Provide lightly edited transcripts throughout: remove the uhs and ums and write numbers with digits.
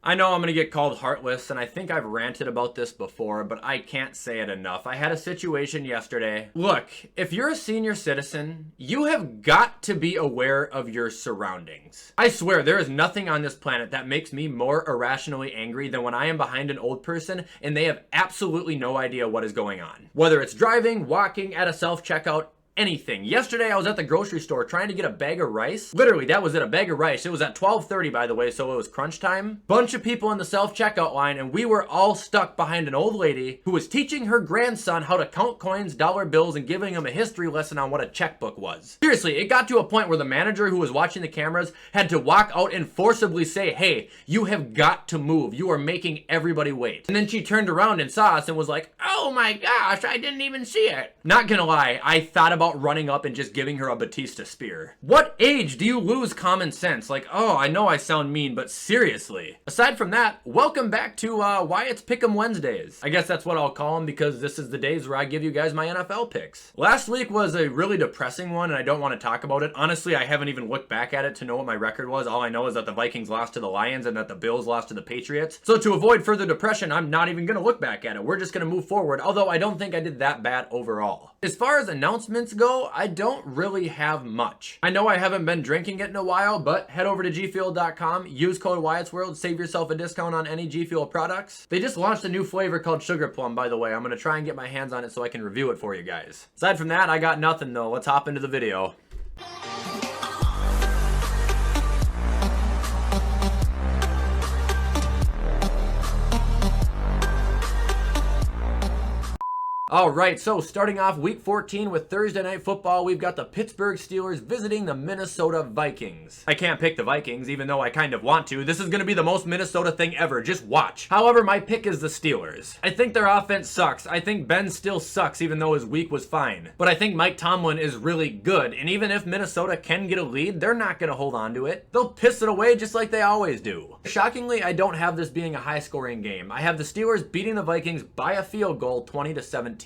I know I'm going to get called heartless, and I think I've ranted about this before, but I can't say it enough. I had a situation yesterday. Look, if you're a senior citizen, you have got to be aware of your surroundings. I swear, there is nothing on this planet that makes me more irrationally angry than when I am behind an old person and they have absolutely no idea what is going on. Whether it's driving, walking, at a self-checkout, anything. Yesterday, I was at the grocery store trying to get a bag of rice. Literally, that was it, a bag of rice. It was at 12:30, by the way, so it was crunch time. Bunch of people in the self-checkout line, and we were all stuck behind an old lady who was teaching her grandson how to count coins, dollar bills, and giving him a history lesson on what a checkbook was. Seriously, it got to a point where the manager who was watching the cameras had to walk out and forcibly say, "Hey, you have got to move. You are making everybody wait." And then she turned around and saw us and was like, "Oh my gosh, I didn't even see it." Not gonna lie, I thought about running up and just giving her a Batista spear. What age do you lose common sense? Like, oh, I know I sound mean, but seriously. Aside from that, welcome back to Wyatt's Pick'em Wednesdays. I guess that's what I'll call them because this is the days where I give you guys my NFL picks. Last week was a really depressing one and I don't want to talk about it. Honestly, I haven't even looked back at it to know what my record was. All I know is that the Vikings lost to the Lions and that the Bills lost to the Patriots. So to avoid further depression, I'm not even going to look back at it. We're just going to move forward, although I don't think I did that bad overall. As far as announcements go, I don't really have much. I know I haven't been drinking it in a while, but head over to gfuel.com, use code WyattzWorld, save yourself a discount on any G Fuel products. They just launched a new flavor called Sugar Plum, by the way. I'm going to try and get my hands on it so I can review it for you guys. Aside from that, I got nothing though. Let's hop into the video. Alright, so starting off week 14 with Thursday Night Football, we've got the Pittsburgh Steelers visiting the Minnesota Vikings. I can't pick the Vikings, even though I kind of want to. This is going to be the most Minnesota thing ever, just watch. However, my pick is the Steelers. I think their offense sucks. I think Ben still sucks, even though his week was fine. But I think Mike Tomlin is really good, and even if Minnesota can get a lead, they're not going to hold on to it. They'll piss it away just like they always do. Shockingly, I don't have this being a high-scoring game. I have the Steelers beating the Vikings by a field goal, 20-17.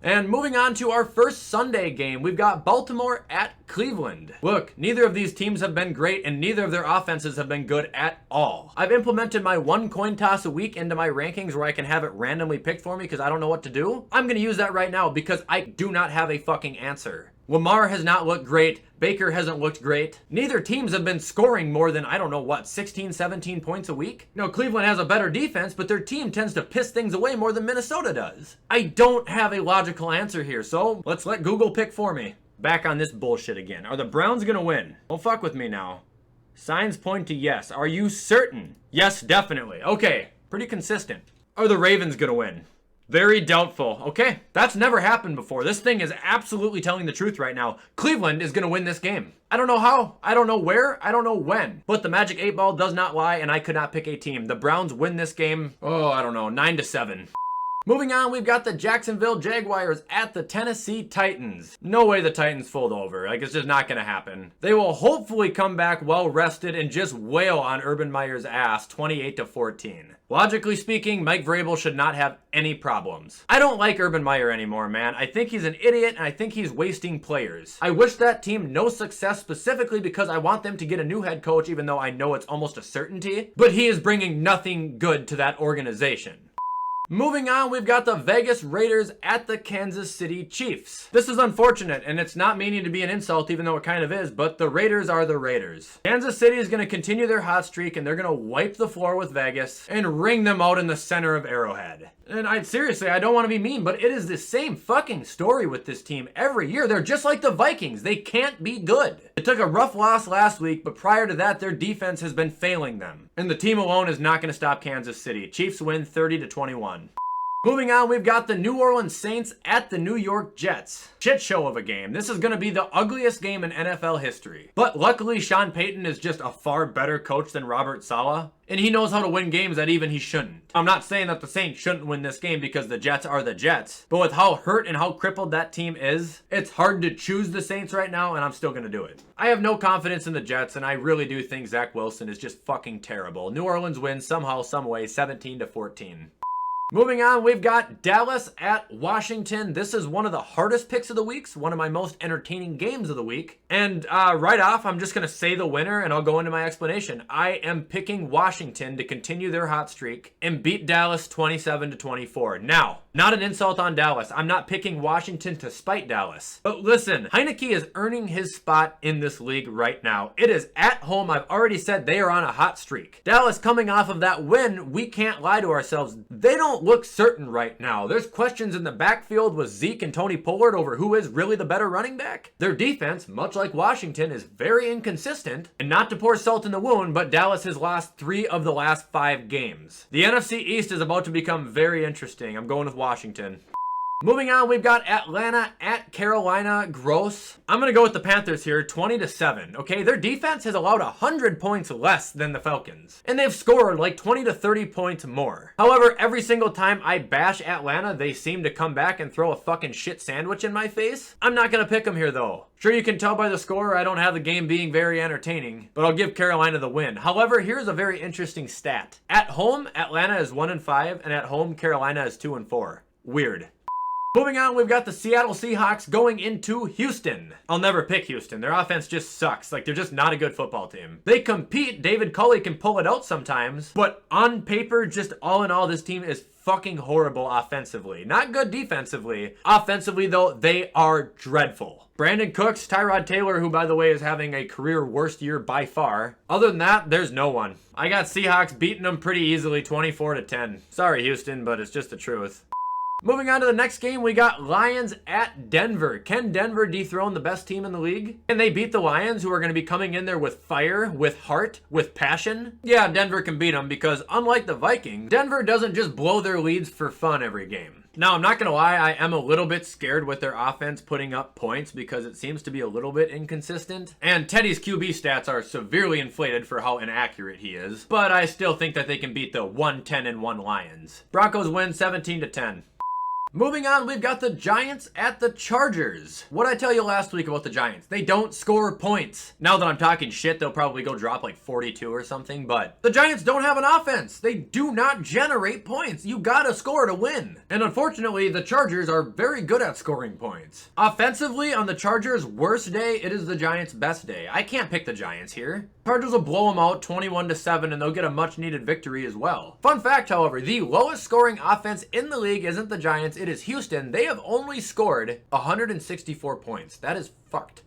And moving on to our first Sunday game, we've got Baltimore at Cleveland. Look, neither of these teams have been great and neither of their offenses have been good at all. I've implemented my one coin toss a week into my rankings where I can have it randomly picked for me because I don't know what to do. I'm going to use that right now because I do not have a fucking answer. Lamar has not looked great. Baker hasn't looked great. Neither teams have been scoring more than, I don't know what, 16, 17 points a week? No, Cleveland has a better defense, but their team tends to piss things away more than Minnesota does. I don't have a logical answer here, so let's let Google pick for me. Back on this bullshit again. Are the Browns gonna win? Don't fuck with me now. Signs point to yes. Are you certain? Yes, definitely. Okay, pretty consistent. Are the Ravens gonna win? Very doubtful. Okay, that's never happened before. This thing is absolutely telling the truth right now. Cleveland is going to win this game. I don't know how, I don't know where, I don't know when. But the Magic 8 Ball does not lie, and I could not pick a team. The Browns win this game, I don't know, 9-7. Moving on, we've got the Jacksonville Jaguars at the Tennessee Titans. No way the Titans fold over. Like, it's just not going to happen. They will hopefully come back well rested and just wail on Urban Meyer's ass 28-14. Logically speaking, Mike Vrabel should not have any problems. I don't like Urban Meyer anymore, man. I think he's an idiot and I think he's wasting players. I wish that team no success specifically because I want them to get a new head coach even though I know it's almost a certainty. But he is bringing nothing good to that organization. Moving on, we've got the Vegas Raiders at the Kansas City Chiefs. This is unfortunate, and it's not meaning to be an insult, even though it kind of is, but the Raiders are the Raiders. Kansas City is going to continue their hot streak, and they're going to wipe the floor with Vegas and wring them out in the center of Arrowhead. And seriously, I don't want to be mean, but it is the same fucking story with this team every year. They're just like the Vikings. They can't be good. It took a rough loss last week, but prior to that, their defense has been failing them. And the team alone is not going to stop Kansas City. Chiefs win 30-21. Moving on, we've got the New Orleans Saints at the New York Jets. Shit show of a game. This is going to be the ugliest game in NFL history. But luckily, Sean Payton is just a far better coach than Robert Saleh. And he knows how to win games that even he shouldn't. I'm not saying that the Saints shouldn't win this game because the Jets are the Jets. But with how hurt and how crippled that team is, it's hard to choose the Saints right now, and I'm still going to do it. I have no confidence in the Jets, and I really do think Zach Wilson is just fucking terrible. New Orleans wins somehow, someway, 17-14. Moving on, we've got Dallas at Washington. This is one of the hardest picks of the week, one of my most entertaining games of the week. And right off, I'm just going to say the winner and I'll go into my explanation. I am picking Washington to continue their hot streak and beat Dallas 27-24. Now, not an insult on Dallas. I'm not picking Washington to spite Dallas. But listen, Heineke is earning his spot in this league right now. It is at home. I've already said they are on a hot streak. Dallas coming off of that win, we can't lie to ourselves. They don't look certain right now. There's questions in the backfield with Zeke and Tony Pollard over who is really the better running back. Their defense, much like Washington, is very inconsistent. And not to pour salt in the wound, but Dallas has lost 3 of the last 5 games. The NFC East is about to become very interesting. I'm going with Washington. Moving on, we've got Atlanta at Carolina. Gross. I'm going to go with the Panthers here, 20-7. Okay, their defense has allowed 100 points less than the Falcons. And they've scored like 20 to 30 points more. However, every single time I bash Atlanta, they seem to come back and throw a fucking shit sandwich in my face. I'm not going to pick them here though. Sure, you can tell by the score I don't have the game being very entertaining, but I'll give Carolina the win. However, here's a very interesting stat. At home, Atlanta is 1-5, and at home, Carolina is 2-4. Weird. Moving on, we've got the Seattle Seahawks going into Houston. I'll never pick Houston. Their offense just sucks. Like, they're just not a good football team. They compete. David Culley can pull it out sometimes. But on paper, just all in all, this team is fucking horrible offensively. Not good defensively. Offensively, though, they are dreadful. Brandon Cooks, Tyrod Taylor, who, by the way, is having a career worst year by far. Other than that, there's no one. I got Seahawks beating them pretty easily, 24-10. Sorry, Houston, but it's just the truth. Moving on to the next game, we got Lions at Denver. Can Denver dethrone the best team in the league? Can they beat the Lions, who are going to be coming in there with fire, with heart, with passion? Yeah, Denver can beat them because unlike the Vikings, Denver doesn't just blow their leads for fun every game. Now, I'm not going to lie, I am a little bit scared with their offense putting up points because it seems to be a little bit inconsistent. And Teddy's QB stats are severely inflated for how inaccurate he is. But I still think that they can beat the 1-10-1 Lions. Broncos win 17-10. Moving on, we've got the Giants at the Chargers. What did I tell you last week about the Giants? They don't score points. Now that I'm talking shit, they'll probably go drop like 42 or something, but the Giants don't have an offense. They do not generate points. You gotta score to win. And unfortunately, the Chargers are very good at scoring points. Offensively, on the Chargers' worst day, it is the Giants' best day. I can't pick the Giants here. Chargers will blow them out 21-7 and they'll get a much needed victory as well. Fun fact, however, the lowest scoring offense in the league isn't the Giants, it is Houston. They have only scored 164 points. That is fucked.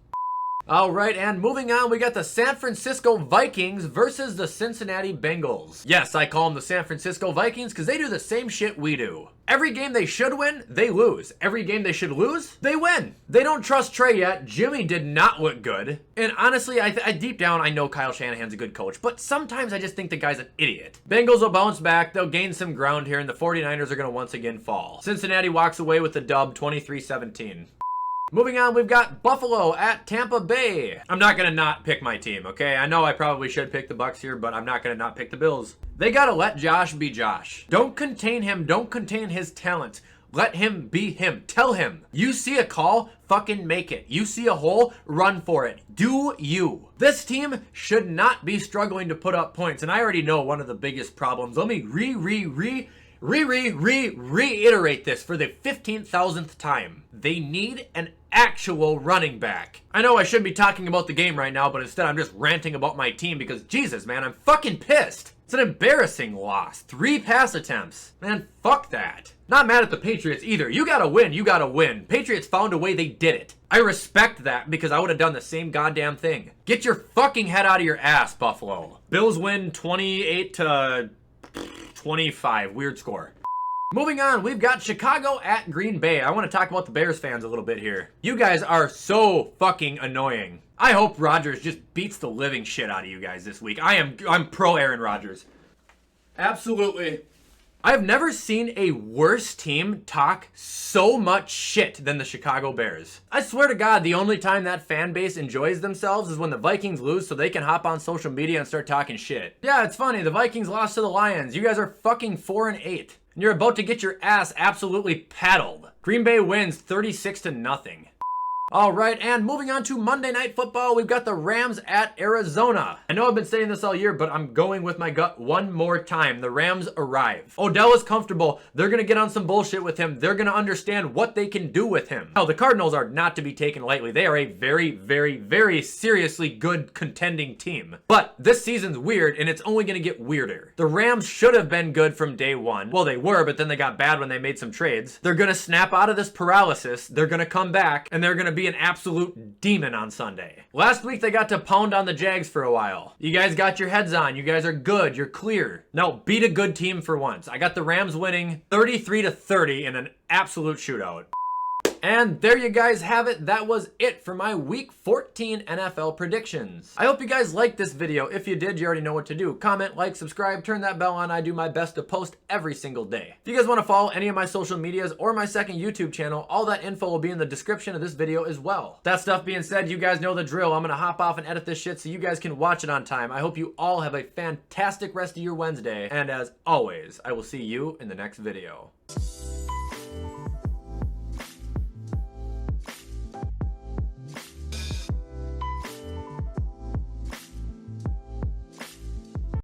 All right, and moving on, we got the San Francisco Vikings versus the Cincinnati Bengals. Yes, I call them the San Francisco Vikings because they do the same shit we do. Every game they should win, they lose. Every game they should lose, they win. They don't trust Trey yet. Jimmy did not look good. And honestly, I deep down, I know Kyle Shanahan's a good coach, but sometimes I just think the guy's an idiot. Bengals will bounce back. They'll gain some ground here, and the 49ers are going to once again fall. Cincinnati walks away with the dub, 23-17. Moving on, we've got Buffalo at Tampa Bay. I'm not going to not pick my team, okay? I know I probably should pick the Bucs here, but I'm not going to not pick the Bills. They got to let Josh be Josh. Don't contain him. Don't contain his talent. Let him be him. Tell him. You see a call, fucking make it. You see a hole, run for it. Do you. This team should not be struggling to put up points, and I already know one of the biggest problems. Let me reiterate this for the 15,000th time. They need an actual running back. I know I should be talking about the game right now, but instead I'm just ranting about my team because Jesus, man, I'm fucking pissed. It's an embarrassing loss. 3 pass attempts. Man, fuck that. Not mad at the Patriots either. You gotta win. You gotta win. Patriots found a way. They did it. I respect that because I would have done the same goddamn thing. Get your fucking head out of your ass, Buffalo. Bills win 28-25. Weird score. Moving on, we've got Chicago at Green Bay. I want to talk about the Bears fans a little bit here. You guys are so fucking annoying. I hope Rodgers just beats the living shit out of you guys this week. I'm pro Aaron Rodgers. Absolutely. I've never seen a worse team talk so much shit than the Chicago Bears. I swear to God, the only time that fan base enjoys themselves is when the Vikings lose so they can hop on social media and start talking shit. Yeah, it's funny. The Vikings lost to the Lions. You guys are fucking 4-8. And you're about to get your ass absolutely paddled. Green Bay wins 36-0. All right, and moving on to Monday Night Football, we've got the Rams at Arizona. I know I've been saying this all year, but I'm going with my gut one more time. The Rams arrive. Odell is comfortable. They're going to get on some bullshit with him. They're going to understand what they can do with him. Now, the Cardinals are not to be taken lightly. They are a very, very, very seriously good contending team. But this season's weird, and it's only going to get weirder. The Rams should have been good from day one. Well, they were, but then they got bad when they made some trades. They're going to snap out of this paralysis. They're going to come back, and they're going to be an absolute demon on Sunday. Last week, they got to pound on the Jags for a while. You guys got your heads on. You guys are good. You're clear. Now, beat a good team for once. I got the Rams winning 33-30 in an absolute shootout. And there you guys have it. That was it for my Week 14 NFL predictions. I hope you guys liked this video. If you did, you already know what to do. Comment, like, subscribe, turn that bell on. I do my best to post every single day. If you guys want to follow any of my social medias or my second YouTube channel, all that info will be in the description of this video as well. That stuff being said, you guys know the drill. I'm going to hop off and edit this shit so you guys can watch it on time. I hope you all have a fantastic rest of your Wednesday. And as always, I will see you in the next video.